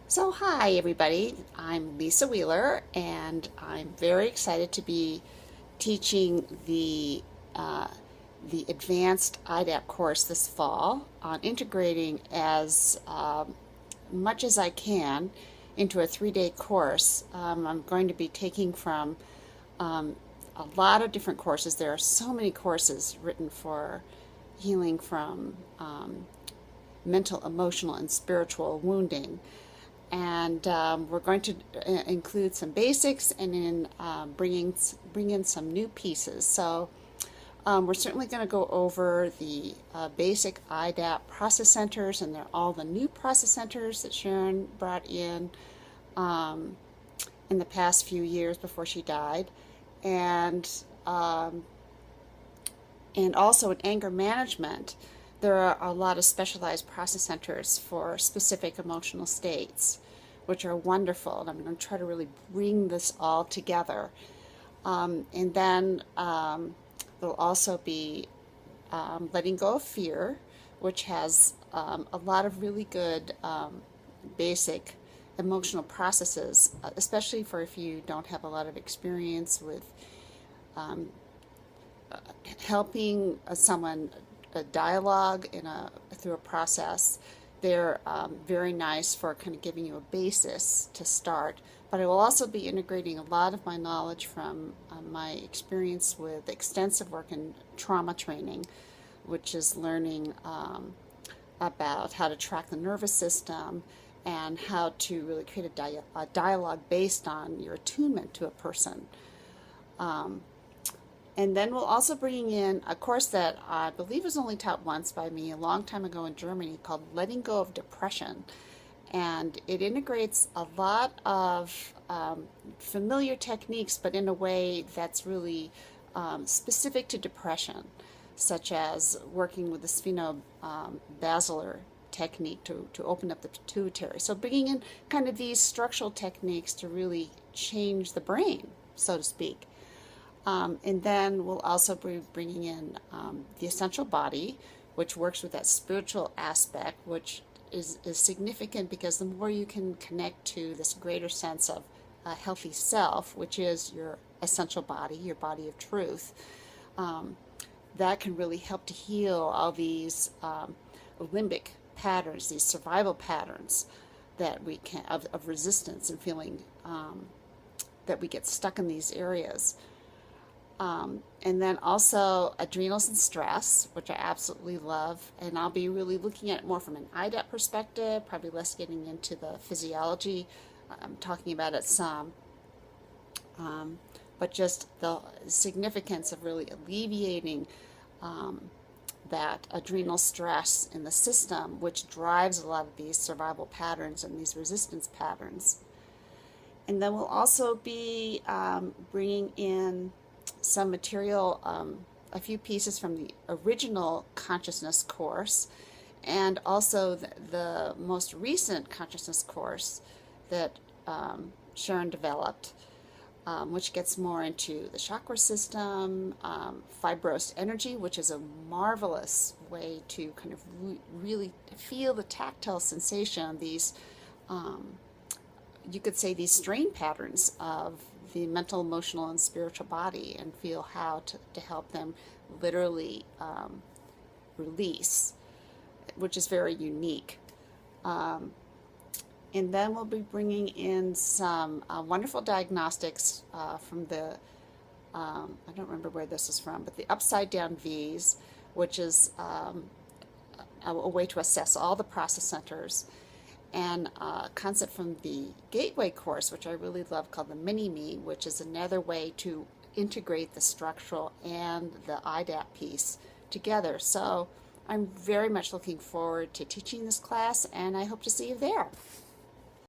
So hi everybody, I'm Lisa Wheeler and I'm very excited to be teaching uh, the Advanced IDAP course this fall on integrating as much as I can into a 3-day course. I'm going to be taking from um, a lot of different courses. There are so many courses written for healing from mental, emotional, and spiritual wounding. And we're going to include some basics and then bring in some new pieces. So we're certainly going to go over the basic IDAP process centers, and they're all the new process centers that Sharon brought um, in the past few years before she died, and um, and also in anger management. There are a lot of specialized process centers for specific emotional states, which are wonderful. And I'm going to try to really bring this all together. And then there'll also be letting go of fear, which has a lot of really good basic emotional processes, especially for if you don't have a lot of experience with um, helping someone a dialogue through a process. They're very nice for kind of giving you a basis to start. But I will also be integrating a lot of my knowledge from my experience with extensive work in trauma training, which is learning about how to track the nervous system and how to really create a dialogue based on your attunement to a person. And then we'll also bring in a course that I believe was only taught once by me a long time ago in Germany called Letting Go of Depression. And it integrates a lot of familiar techniques, but in a way that's really specific to depression, such as working with the spheno-basilar technique to open up the pituitary. So bringing in kind of these structural techniques to really change the brain, so to speak. And then we'll also be bringing in the essential body, which works with that spiritual aspect, which is significant because the more you can connect to this greater sense of a healthy self, which is your essential body, your body of truth, that can really help to heal all these limbic patterns, these survival patterns that we can of resistance and feeling that we get stuck in these areas. And then also adrenals and stress, which I absolutely love. And I'll be really looking at it more from an IDAP perspective, probably less getting into the physiology. I'm talking about it some. But just the significance of really alleviating that adrenal stress in the system, which drives a lot of these survival patterns and these resistance patterns. And then we'll also be bringing in some material, a few pieces from the original consciousness course, and also the most recent consciousness course that Sharon developed, which gets more into the chakra system, fibrosed energy, which is a marvelous way to kind of really feel the tactile sensation, these you could say these strain patterns of the mental, emotional, and spiritual body, and feel how to help them literally release, which is very unique. And then we'll be bringing in some wonderful diagnostics from the, I don't remember where this is from, but the upside down V's, which is a way to assess all the process centers, and a concept from the Gateway course, which I really love, called the Mini-Me, which is another way to integrate the structural and the IDAP piece together. So I'm very much looking forward to teaching this class, and I hope to see you there.